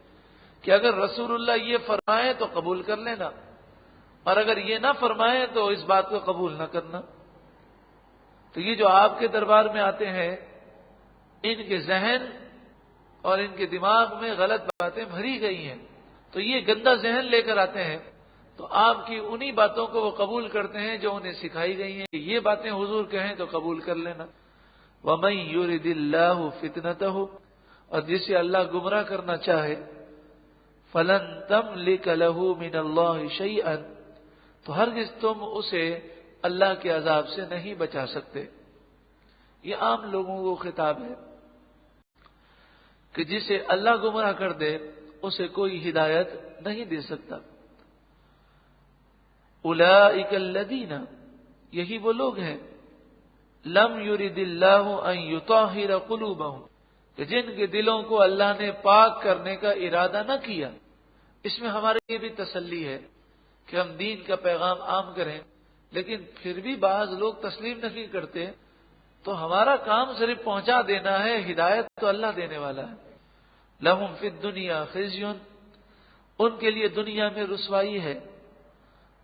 Speaker 1: کہ اگر رسول اللہ یہ فرمائے تو قبول کر لینا، اور اگر یہ نہ فرمائے تو اس بات کو قبول نہ کرنا۔ تو یہ جو آپ کے دربار میں آتے ہیں، ان کے ذہن اور ان کے دماغ میں غلط باتیں بھری گئی ہیں، تو یہ گندا ذہن لے کر آتے ہیں، تو آپ کی انہی باتوں کو وہ قبول کرتے ہیں جو انہیں سکھائی گئی ہیں کہ یہ باتیں حضور کہیں تو قبول کر لینا۔ وَمَن يُرِدِ اللَّهُ فِتْنَتَهُ، اور جسے اللہ گمراہ کرنا چاہے، فَلَن تَمْلِكَ لَهُ مِنَ اللَّهِ شَيْئًا، تو ہرگز تم اسے اللہ کے عذاب سے نہیں بچا سکتے۔ یہ عام لوگوں کو خطاب ہے کہ جسے اللہ گمراہ کر دے اسے کوئی ہدایت نہیں دے سکتا۔ اولئک الذین، یہی وہ لوگ ہیں، لم یرد اللہ ان یطہر قلوبہم، کہ جن کے دلوں کو اللہ نے پاک کرنے کا ارادہ نہ کیا۔ اس میں ہمارے لیے بھی تسلی ہے کہ ہم دین کا پیغام عام کریں، لیکن پھر بھی بعض لوگ تسلیم نہیں کرتے، تو ہمارا کام صرف پہنچا دینا ہے، ہدایت تو اللہ دینے والا ہے۔ لہم فی الدنیا خزی، ان کے لیے دنیا میں رسوائی ہے،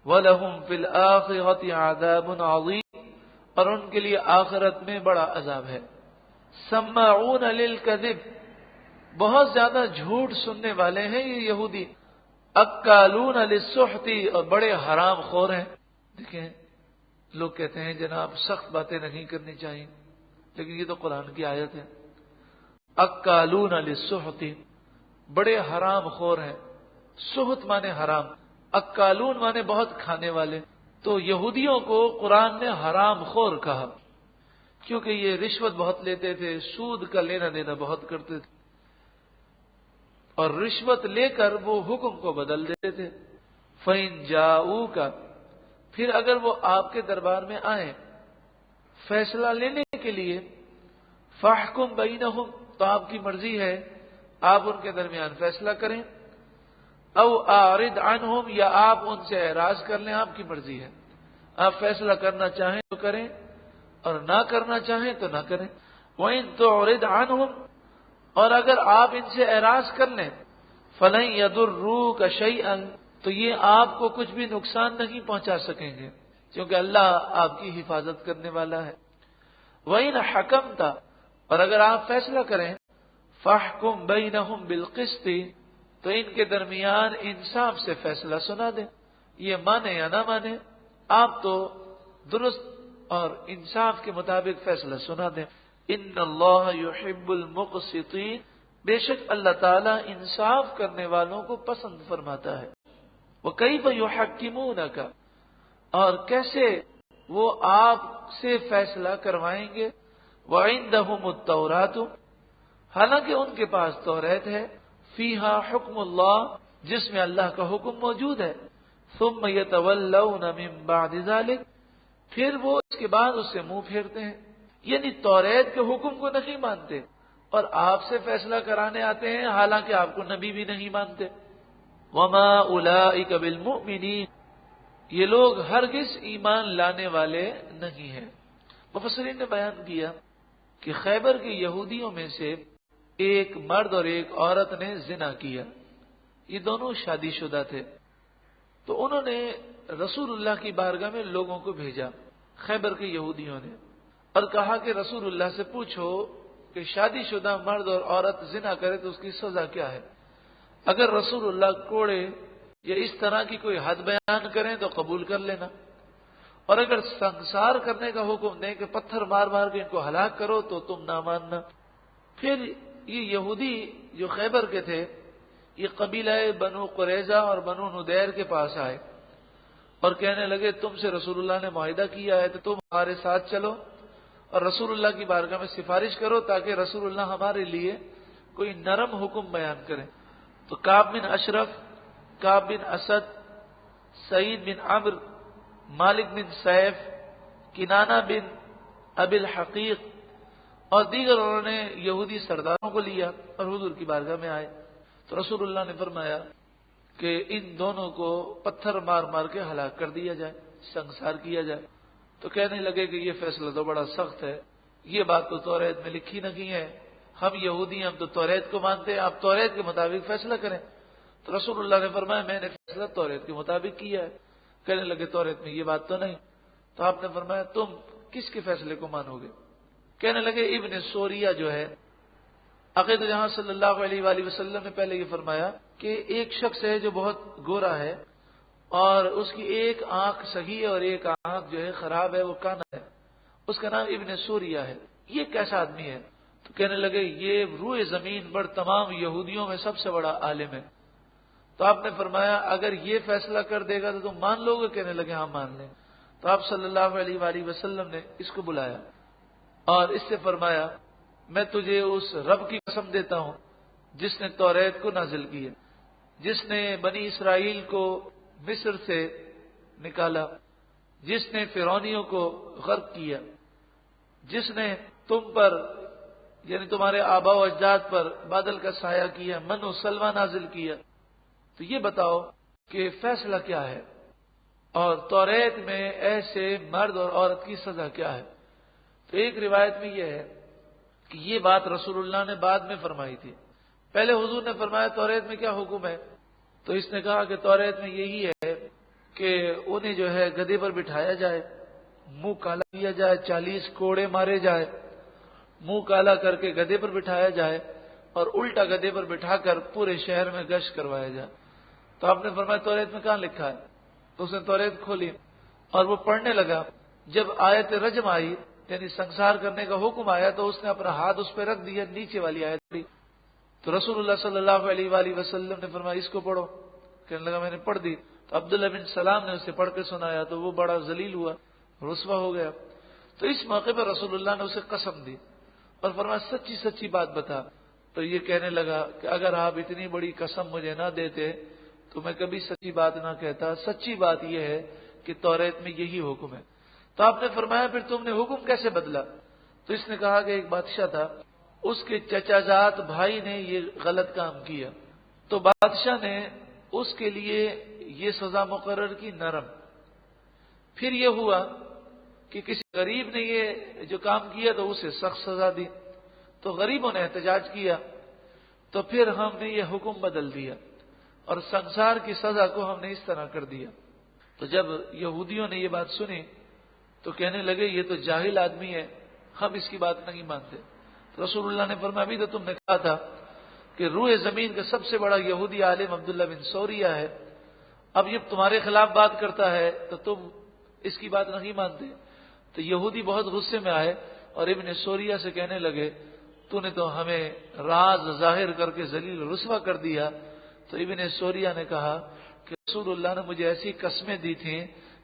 Speaker 1: وَلَهُمْ فِي الْآخِرَةِ عَذَابٌ عَظِيمٌ، اور ان کے لیے آخرت میں بڑا عذاب ہے۔ سَمَّاعُونَ لِلْكَذِبِ، بہت زیادہ جھوٹ سننے والے ہیں یہ یہودی۔ اکالون للسحت، اور بڑے حرام خور ہیں۔ دیکھیں لوگ کہتے ہیں جناب سخت باتیں نہیں کرنی چاہیے، لیکن یہ تو قرآن کی آیت ہے۔ اکالون للسحت، بڑے حرام خور ہیں۔ سحت مانے حرام، اکالون مانے بہت کھانے والے۔ تو یہودیوں کو قرآن نے حرام خور کہا، کیونکہ یہ رشوت بہت لیتے تھے، سود کا لینا دینا بہت کرتے تھے، اور رشوت لے کر وہ حکم کو بدل دیتے تھے۔ فَإِن جَاءُوكَ، پھر اگر وہ آپ کے دربار میں آئیں فیصلہ لینے کے لیے، فَاحْكُم بَيْنَهُمْ، تو آپ کی مرضی ہے آپ ان کے درمیان فیصلہ کریں، او اعرض عنہم، یا آپ ان سے اعراض کر لیں، آپ کی مرضی ہے، آپ فیصلہ کرنا چاہیں تو کریں اور نہ کرنا چاہیں تو نہ کریں۔ وَإِن تُعْرِضْ عَنْهُمْ، اور اگر آپ ان سے اعراض کر لیں، فَلَن يَضُرُّوكَ شَيْئًا، تو یہ آپ کو کچھ بھی نقصان نہیں پہنچا سکیں گے، کیونکہ اللہ آپ کی حفاظت کرنے والا ہے۔ وَإِنْ حَكَمْتَ، اور اگر آپ فیصلہ کریں، فَاحْكُم بَيْنَهُمْ بِالْقِسْطِ، تو ان کے درمیان انصاف سے فیصلہ سنا دیں، یہ مانے یا نہ مانے، آپ تو درست اور انصاف کے مطابق فیصلہ سنا دیں۔ ان اللہ یحب المقسطین، بے شک اللہ تعالیٰ انصاف کرنے والوں کو پسند فرماتا ہے۔ وَكَيْفَ يُحَكِّمُونَكَ، اور کیسے وہ آپ سے فیصلہ کروائیں گے، وَعِندَهُمُ التَّوْرَاتُ، حالانکہ ان کے پاس توریت ہے، فیہا حکم اللہ، جس میں اللہ کا حکم موجود ہے، ثم یتولون من بعد ذلک، پھر وہ اس کے بعد اس سے منہ پھیرتے ہیں، یعنی توریت کے حکم کو نہیں مانتے اور آپ سے فیصلہ کرانے آتے ہیں حالانکہ آپ کو نبی بھی نہیں مانتے۔ وما اولئک بالمؤمنین، یہ لوگ ہرگز ایمان لانے والے نہیں ہیں۔ مفسرین نے بیان کیا کہ خیبر کے یہودیوں میں سے ایک مرد اور ایک عورت نے زنا کیا، یہ دونوں شادی شدہ تھے، تو انہوں نے رسول اللہ کی بارگاہ میں لوگوں کو بھیجا خیبر کے یہودیوں نے، اور کہا کہ رسول اللہ سے پوچھو کہ شادی شدہ مرد اور عورت زنا کرے تو اس کی سزا کیا ہے؟ اگر رسول اللہ کوڑے یا اس طرح کی کوئی حد بیان کریں تو قبول کر لینا، اور اگر سنسار کرنے کا حکم دیں کہ پتھر مار مار کے ان کو ہلاک کرو تو تم نہ ماننا۔ پھر یہ یہودی جو خیبر کے تھے، یہ قبیلہ بنو قریظہ اور بنو ندیر کے پاس آئے اور کہنے لگے تم سے رسول اللہ نے معاہدہ کیا ہے تو تم ہمارے ساتھ چلو اور رسول اللہ کی بارگاہ میں سفارش کرو تاکہ رسول اللہ ہمارے لیے کوئی نرم حکم بیان کریں۔ تو کعب بن اشرف، کعب بن اسد، سعید بن عمرو، مالک بن سیف، کنانہ بن ابی الحقیق اور دیگر انہوں نے یہودی سرداروں کو لیا اور حضور کی بارگاہ میں آئے تو رسول اللہ نے فرمایا کہ ان دونوں کو پتھر مار مار کے ہلاک کر دیا جائے، سنسار کیا جائے۔ تو کہنے لگے کہ یہ فیصلہ تو بڑا سخت ہے، یہ بات تو توریت میں لکھی نہیں ہے، ہم یہودی ہم تو توریت کو مانتے ہیں، آپ توریت کے مطابق فیصلہ کریں۔ تو رسول اللہ نے فرمایا میں نے فیصلہ توریت کے مطابق کیا ہے۔ کہنے لگے توریت میں یہ بات تو نہیں۔ تو آپ نے فرمایا تم کس کے فیصلے کو مانو گے؟ کہنے لگے ابن سوریہ جو ہے، عقید جہاں صلی اللہ علیہ وآلہ وسلم نے پہلے یہ فرمایا کہ ایک شخص ہے جو بہت گورا ہے اور اس کی ایک آنکھ صحیح ہے اور ایک آنکھ جو ہے خراب ہے، وہ کانا ہے، اس کا نام ابن سوریہ ہے، یہ کیسا آدمی ہے؟ تو کہنے لگے یہ روئے زمین پر تمام یہودیوں میں سب سے بڑا عالم ہے۔ تو آپ نے فرمایا اگر یہ فیصلہ کر دے گا تو تم مان لو گے؟ کہنے لگے ہاں مان لیں۔ تو آپ صلی اللہ علیہ وآلہ وسلم نے اس کو بلایا اور اس سے فرمایا میں تجھے اس رب کی قسم دیتا ہوں جس نے توریت کو نازل کی ہے، جس نے بنی اسرائیل کو مصر سے نکالا، جس نے فرعونیوں کو غرق کیا، جس نے تم پر یعنی تمہارے آباء و اجداد پر بادل کا سایہ کیا، من و سلوہ نازل کیا، تو یہ بتاؤ کہ فیصلہ کیا ہے اور توریت میں ایسے مرد اور عورت کی سزا کیا ہے؟ تو ایک روایت میں یہ ہے کہ یہ بات رسول اللہ نے بعد میں فرمائی تھی، پہلے حضور نے فرمایا توریت میں کیا حکم ہے، تو اس نے کہا کہ توریت میں یہی ہے کہ انہیں جو ہے گدھے پر بٹھایا جائے، منہ کالا کیا جائے، 40 کوڑے مارے جائے، منہ کالا کر کے گدھے پر بٹھایا جائے اور الٹا گدھے پر بٹھا کر پورے شہر میں گشت کروایا جائے۔ تو آپ نے فرمایا توریت میں کہاں لکھا ہے؟ تو اس نے توریت کھولی اور وہ پڑھنے لگا۔ جب آیت رجم آئی یعنی سنسار کرنے کا حکم آیا تو اس نے اپنا ہاتھ اس پہ رکھ دیا، نیچے والی آیت پڑھی۔ تو رسول اللہ صلی اللہ علیہ وآلہ وسلم نے فرمایا اس کو پڑھو۔ کہنے لگا میں نے پڑھ دی۔ تو عبداللہ بن سلام نے اسے پڑھ کے سنایا تو وہ بڑا ذلیل ہوا، رسوا ہو گیا۔ تو اس موقع پر رسول اللہ نے اسے قسم دی اور فرمایا سچی سچی بات بتا۔ تو یہ کہنے لگا کہ اگر آپ اتنی بڑی قسم مجھے نہ دیتے تو میں کبھی سچی بات نہ کہتا، سچی بات یہ ہے کہ توریت میں یہی حکم ہے۔ تو آپ نے فرمایا پھر تم نے حکم کیسے بدلا؟ تو اس نے کہا کہ ایک بادشاہ تھا، اس کے چچا زاد بھائی نے یہ غلط کام کیا تو بادشاہ نے اس کے لیے یہ سزا مقرر کی نرم۔ پھر یہ ہوا کہ کسی غریب نے یہ جو کام کیا تو اسے سخت سزا دی، تو غریبوں نے احتجاج کیا، تو پھر ہم نے یہ حکم بدل دیا اور سنسار کی سزا کو ہم نے اس طرح کر دیا۔ تو جب یہودیوں نے یہ بات سنی تو کہنے لگے یہ تو جاہل آدمی ہے، ہم اس کی بات نہیں مانتے۔ تو رسول اللہ نے فرمایا ابھی تو تم نے کہا تھا کہ روئے زمین کا سب سے بڑا یہودی عالم عبداللہ بن سوریہ ہے، اب یہ تمہارے خلاف بات کرتا ہے تو تم اس کی بات نہیں مانتے۔ تو یہودی بہت غصے میں آئے اور ابن سوریہ سے کہنے لگے تو نے تو ہمیں راز ظاہر کر کے ذلیل رسوا کر دیا۔ تو ابن سوریہ نے کہا کہ رسول اللہ نے مجھے ایسی قسمیں دی تھیں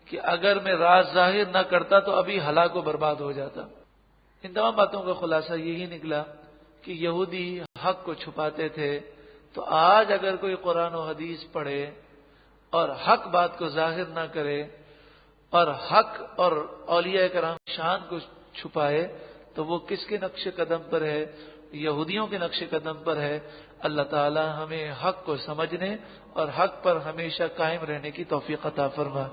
Speaker 1: کہ اگر میں راز ظاہر نہ کرتا تو ابھی ہلاک و برباد ہو جاتا۔ ان تمام باتوں کا خلاصہ یہی نکلا کہ یہودی حق کو چھپاتے تھے، تو آج اگر کوئی قرآن و حدیث پڑھے اور حق بات کو ظاہر نہ کرے اور حق اور اولیاء کرام شان کو چھپائے تو وہ کس کے نقش قدم پر ہے؟ یہودیوں کے نقش قدم پر ہے۔ اللہ تعالی ہمیں حق کو سمجھنے اور حق پر ہمیشہ قائم رہنے کی توفیق عطا فرما۔